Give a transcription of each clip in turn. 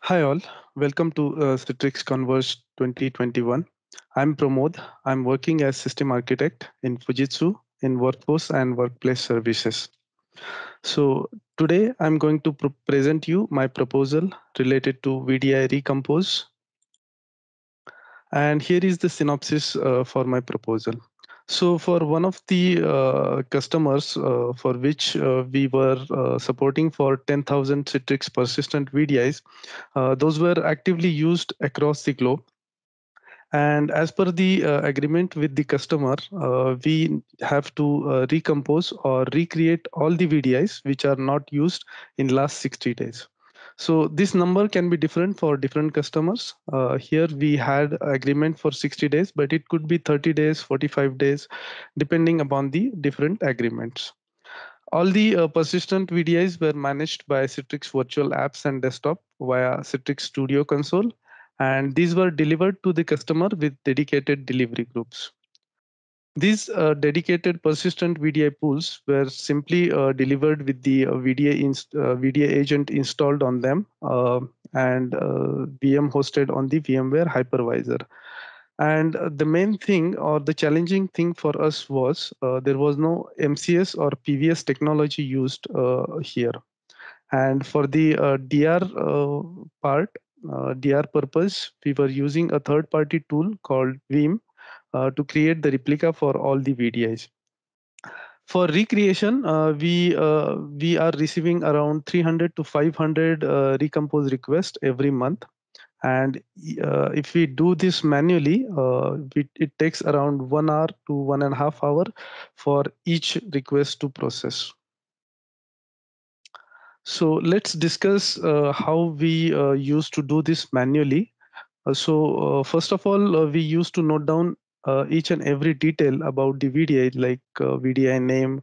Hi all, welcome to Citrix Converge 2021. I'm Pramod. I'm working as system architect in Fujitsu in workforce and workplace services. So today I'm going to present you my proposal related to VDI Recompose. And here is the synopsis for my proposal. So for one of the customers for which we were supporting for 10,000 Citrix persistent VDIs, those were actively used across the globe. And as per the agreement with the customer, we have to recompose or recreate all the VDIs which are not used in last 60 days. So this number can be different for different customers. Here we had agreement for 60 days, but it could be 30 days, 45 days, depending upon the different agreements. All the persistent VDIs were managed by Citrix Virtual Apps and Desktop via Citrix Studio Console, and these were delivered to the customer with dedicated delivery groups. These dedicated persistent VDI pools were simply delivered with the VDI agent installed on them and VM hosted on the VMware hypervisor. And the main thing or the challenging thing for us was there was no MCS or PVS technology used here. And for the DR purpose, we were using a third-party tool called Veeam to create the replica for all the VDIs. For recreation, we are receiving around 300 to 500 recompose requests every month. And if we do this manually, it takes around 1 hour to 1.5 hours for each request to process. So let's discuss how we used to do this manually. First of all, we used to note down each and every detail about the VDI, like VDI name,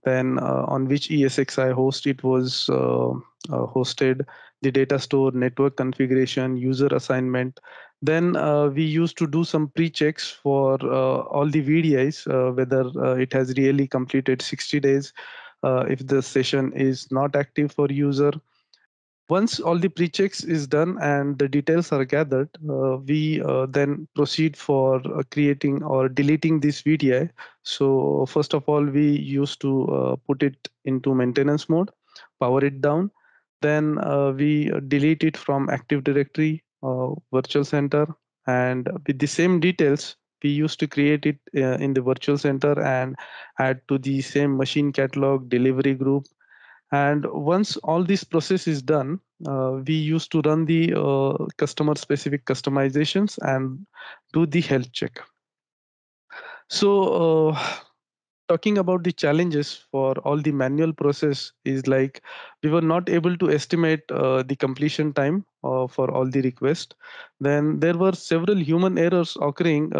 then on which ESXi host it was hosted, the data store, network configuration, user assignment. Then we used to do some pre-checks for all the VDIs, whether it has really completed 60 days, if the session is not active for user. Once all the pre-checks is done and the details are gathered, we then proceed for creating or deleting this VDI. So first of all, we used to put it into maintenance mode, power it down. Then we delete it from Active Directory, Virtual Center, and with the same details, we used to create it in the Virtual Center and add to the same machine catalog, delivery group, and once all this process is done, we used to run the customer specific customizations and do the health check. So talking about the challenges for all the manual process is like we were not able to estimate the completion time for all the requests. Then there were several human errors occurring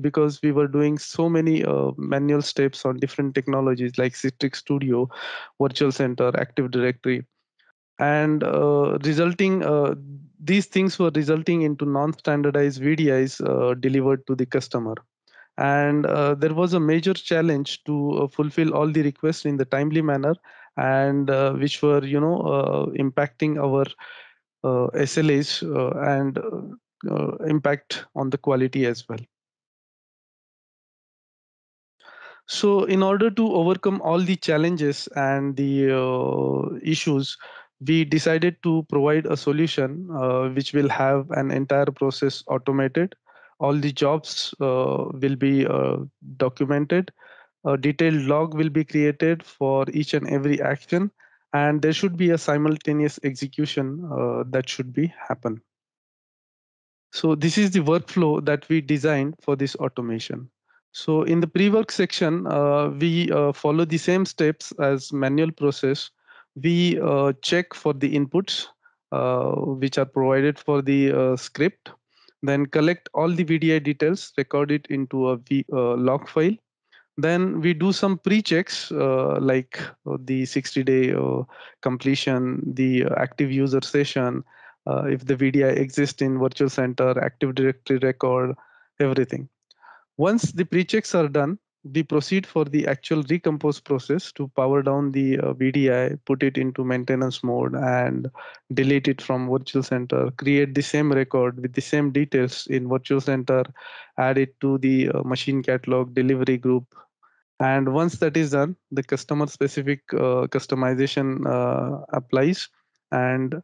because we were doing so many manual steps on different technologies like Citrix Studio, Virtual Center, Active Directory, and resulting these things were resulting into non-standardized VDIs delivered to the customer. And there was a major challenge to fulfill all the requests in the timely manner, and which were impacting our SLAs and impact on the quality as well. So in order to overcome all the challenges and the issues, we decided to provide a solution which will have an entire process automated. All the jobs will be documented. A detailed log will be created for each and every action, and there should be a simultaneous execution that should be happen. So this is the workflow that we designed for this automation. So in the pre-work section, we follow the same steps as manual process. We check for the inputs which are provided for the script, then collect all the VDI details, record it into a log file. Then we do some pre-checks like the 60-day completion, the active user session, if the VDI exists in Virtual Center, Active Directory record, everything. Once the pre-checks are done, we proceed for the actual recompose process to power down the VDI, put it into maintenance mode, and delete it from Virtual Center, create the same record with the same details in Virtual Center, add it to the machine catalog delivery group. And once that is done, the customer specific customization applies. And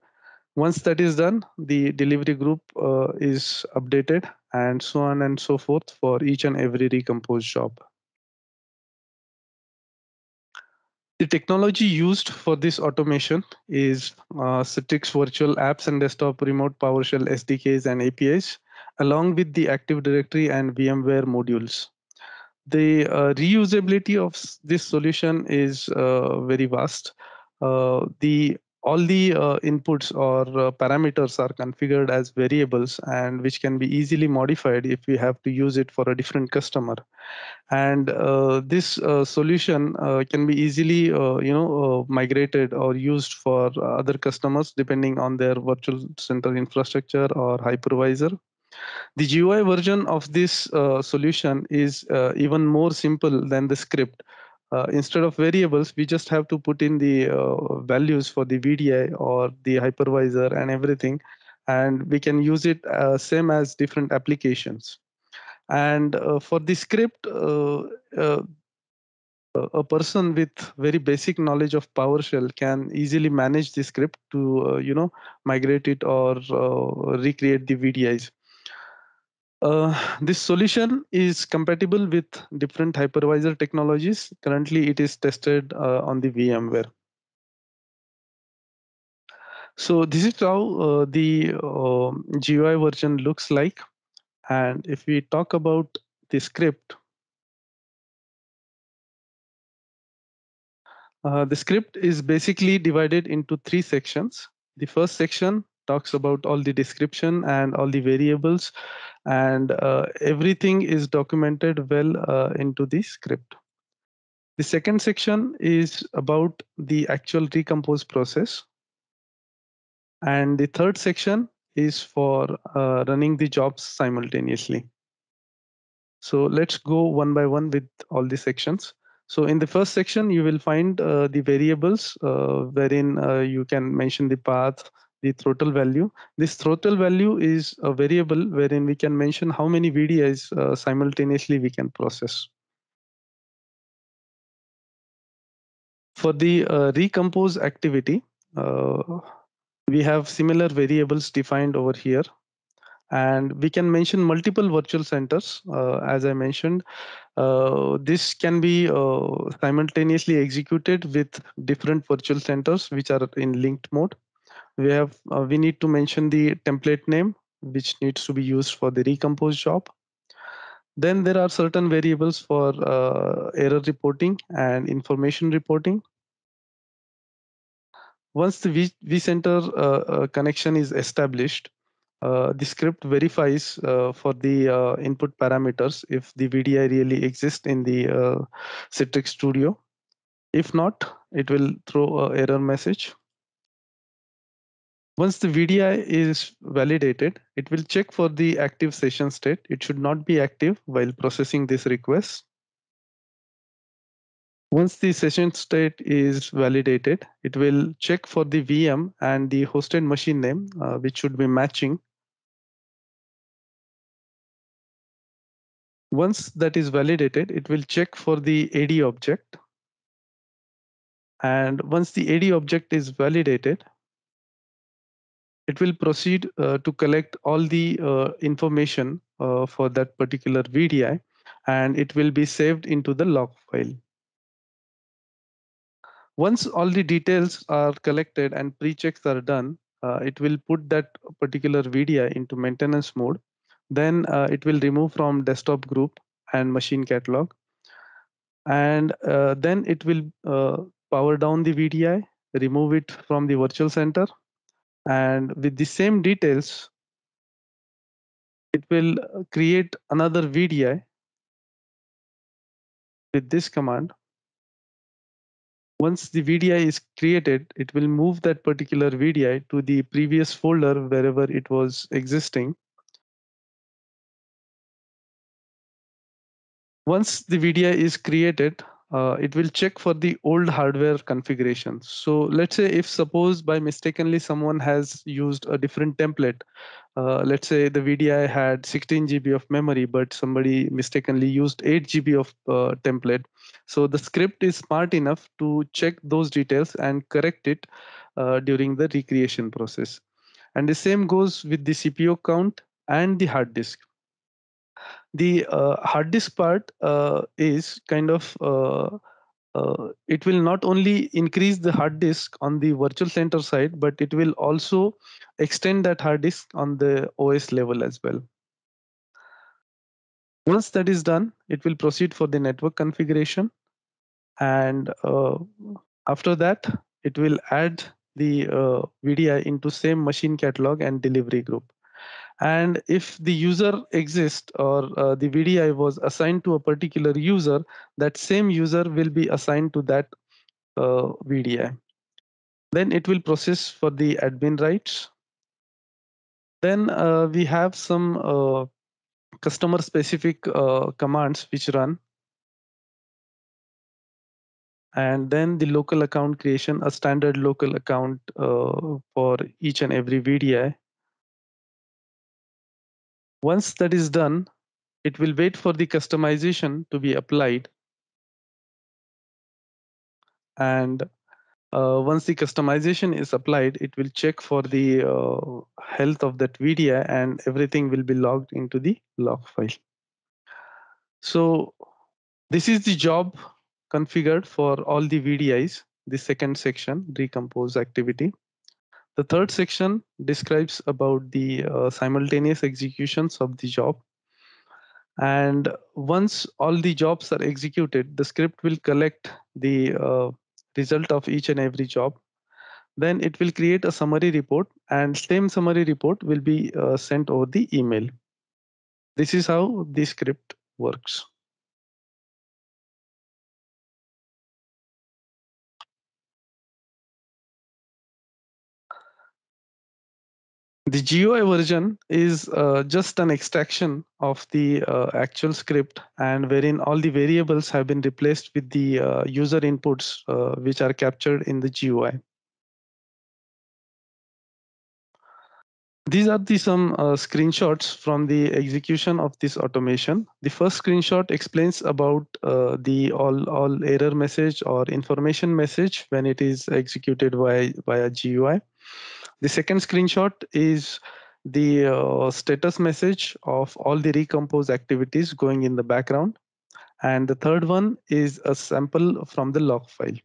once that is done, the delivery group is updated, and so on and so forth for each and every recompose job. The technology used for this automation is Citrix Virtual Apps and Desktop Remote PowerShell SDKs and APIs, along with the Active Directory and VMware modules. The reusability of this solution is very vast. The all the inputs or parameters are configured as variables, and which can be easily modified if we have to use it for a different customer. And this solution can be easily migrated or used for other customers depending on their virtual center infrastructure or hypervisor. The GUI version of this solution is even more simple than the script. Instead of variables, we just have to put in the values for the VDI or the hypervisor and everything, and we can use it same as different applications. And for the script, uh, a person with very basic knowledge of PowerShell can easily manage the script to migrate it or recreate the VDIs. This solution is compatible with different hypervisor technologies. Currently, it is tested on the VMware. So this is how the GUI version looks like. And if we talk about the script, the script is basically divided into 3 sections. The first section talks about all the description and all the variables, and everything is documented well into the script. The second section is about the actual recompose process. And the third section is for running the jobs simultaneously. So let's go one by one with all the sections. So in the first section, you will find the variables wherein you can mention the path, the throttle value. This throttle value is a variable wherein we can mention how many VDIs simultaneously we can process. For the recompose activity, we have similar variables defined over here. And we can mention multiple virtual centers. As I mentioned, this can be simultaneously executed with different virtual centers which are in linked mode. We need to mention the template name, which needs to be used for the recompose job. Then there are certain variables for error reporting and information reporting. Once the vCenter connection is established, the script verifies for the input parameters if the VDI really exists in the Citrix Studio. If not, it will throw an error message. Once the VDI is validated, it will check for the active session state. It should not be active while processing this request. Once the session state is validated, it will check for the VM and the hosted machine name, which should be matching. Once that is validated, it will check for the AD object. And once the AD object is validated, it will proceed to collect all the information for that particular VDI, and it will be saved into the log file. Once all the details are collected and pre-checks are done, it will put that particular VDI into maintenance mode. Then it will remove from desktop group and machine catalog. And then it will power down the VDI, remove it from the virtual center. And with the same details, it will create another VDI with this command. Once the VDI is created, it will move that particular VDI to the previous folder wherever it was existing. Once the VDI is created, it will check for the old hardware configuration. So let's say if suppose by mistakenly someone has used a different template. Let's say the VDI had 16 GB of memory, but somebody mistakenly used 8 GB of template. So the script is smart enough to check those details and correct it during the recreation process. And the same goes with the CPU count and the hard disk. The hard disk part is kind of it will not only increase the hard disk on the virtual center side, but it will also extend that hard disk on the OS level as well. Once that is done, it will proceed for the network configuration, and after that, it will add the VDI into same machine catalog and delivery group. And if the user exists or the VDI was assigned to a particular user, that same user will be assigned to that VDI. Then it will process for the admin rights. Then we have some customer specific commands which run. And then the local account creation, a standard local account for each and every VDI. Once that is done, it will wait for the customization to be applied. And once the customization is applied, it will check for the health of that VDI, and everything will be logged into the log file. So this is the job configured for all the VDIs. The second section, recompose activity. The third section describes about the simultaneous executions of the job. And once all the jobs are executed, the script will collect the result of each and every job. Then it will create a summary report, and same summary report will be sent over the email. This is how the script works. The GUI version is just an extraction of the actual script, and wherein all the variables have been replaced with the user inputs which are captured in the GUI. These are the some screenshots from the execution of this automation. The first screenshot explains about the all error message or information message when it is executed via GUI. The second screenshot is the status message of all the recompose activities going in the background. And the third one is a sample from the log file.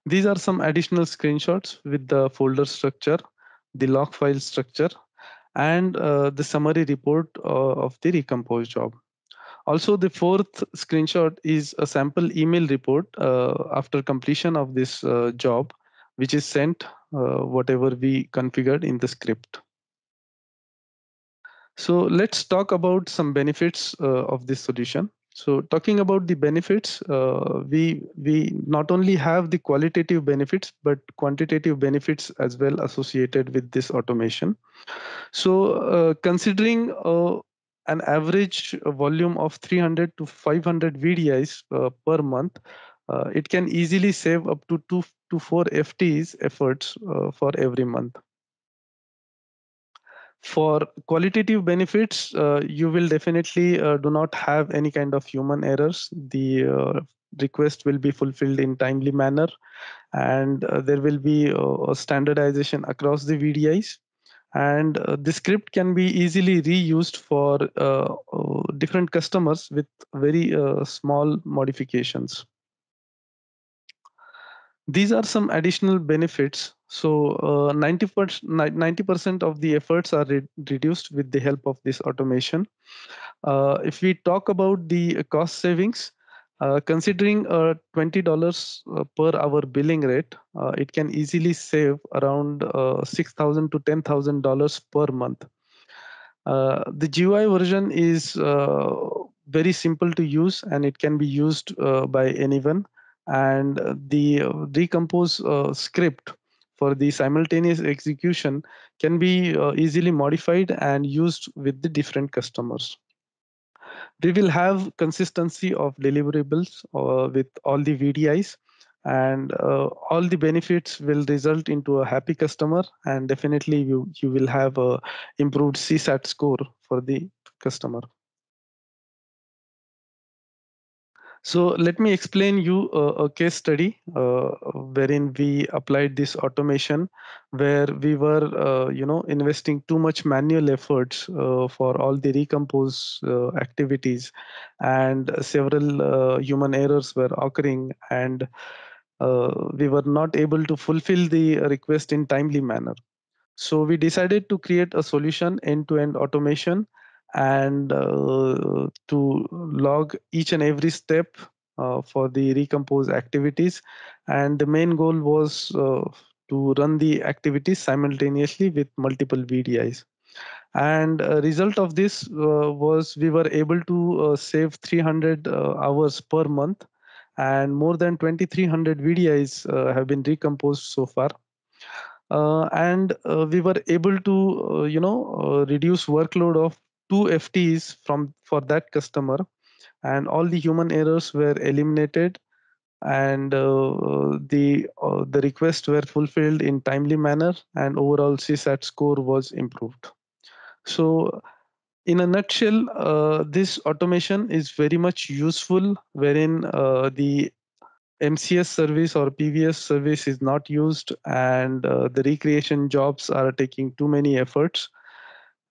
These are some additional screenshots with the folder structure, the log file structure, and the summary report of the recompose job. Also, the fourth screenshot is a sample email report after completion of this job, which is sent whatever we configured in the script. So let's talk about some benefits of this solution. So talking about the benefits, we not only have the qualitative benefits, but quantitative benefits as well associated with this automation. So considering an average volume of 300 to 500 VDIs per month, it can easily save up to 2 to 4 FTEs efforts for every month. For qualitative benefits, you will definitely do not have any kind of human errors. The request will be fulfilled in timely manner, and there will be a standardization across the VDIs. And the script can be easily reused for different customers with very small modifications. These are some additional benefits. So 90% of the efforts are reduced with the help of this automation. If we talk about the cost savings, considering $20 per hour billing rate, it can easily save around $6,000 to $10,000 per month. The GUI version is very simple to use, and it can be used by anyone. And the recompose script for the simultaneous execution can be easily modified and used with the different customers. We will have consistency of deliverables with all the VDIs, and all the benefits will result into a happy customer, and definitely you will have a improved CSAT score for the customer. So let me explain you a case study wherein we applied this automation, where we were, investing too much manual efforts for all the recompose activities, and several human errors were occurring, and we were not able to fulfill the request in timely manner. So we decided to create a solution, end-to-end automation, and to log each and every step for the recompose activities. And the main goal was to run the activities simultaneously with multiple VDIs. And a result of this was we were able to save 300 hours per month, and more than 2300 VDIs have been recomposed so far. And we were able to reduce workload of 2 FTs from for that customer, and all the human errors were eliminated, and the requests were fulfilled in timely manner, and overall CSAT score was improved. So in a nutshell, this automation is very much useful, wherein the MCS service or PVS service is not used, and the recreation jobs are taking too many efforts.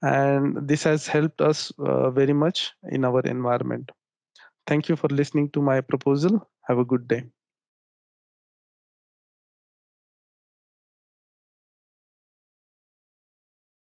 And this has helped us very much in our environment. Thank you for listening to my proposal. Have a good day.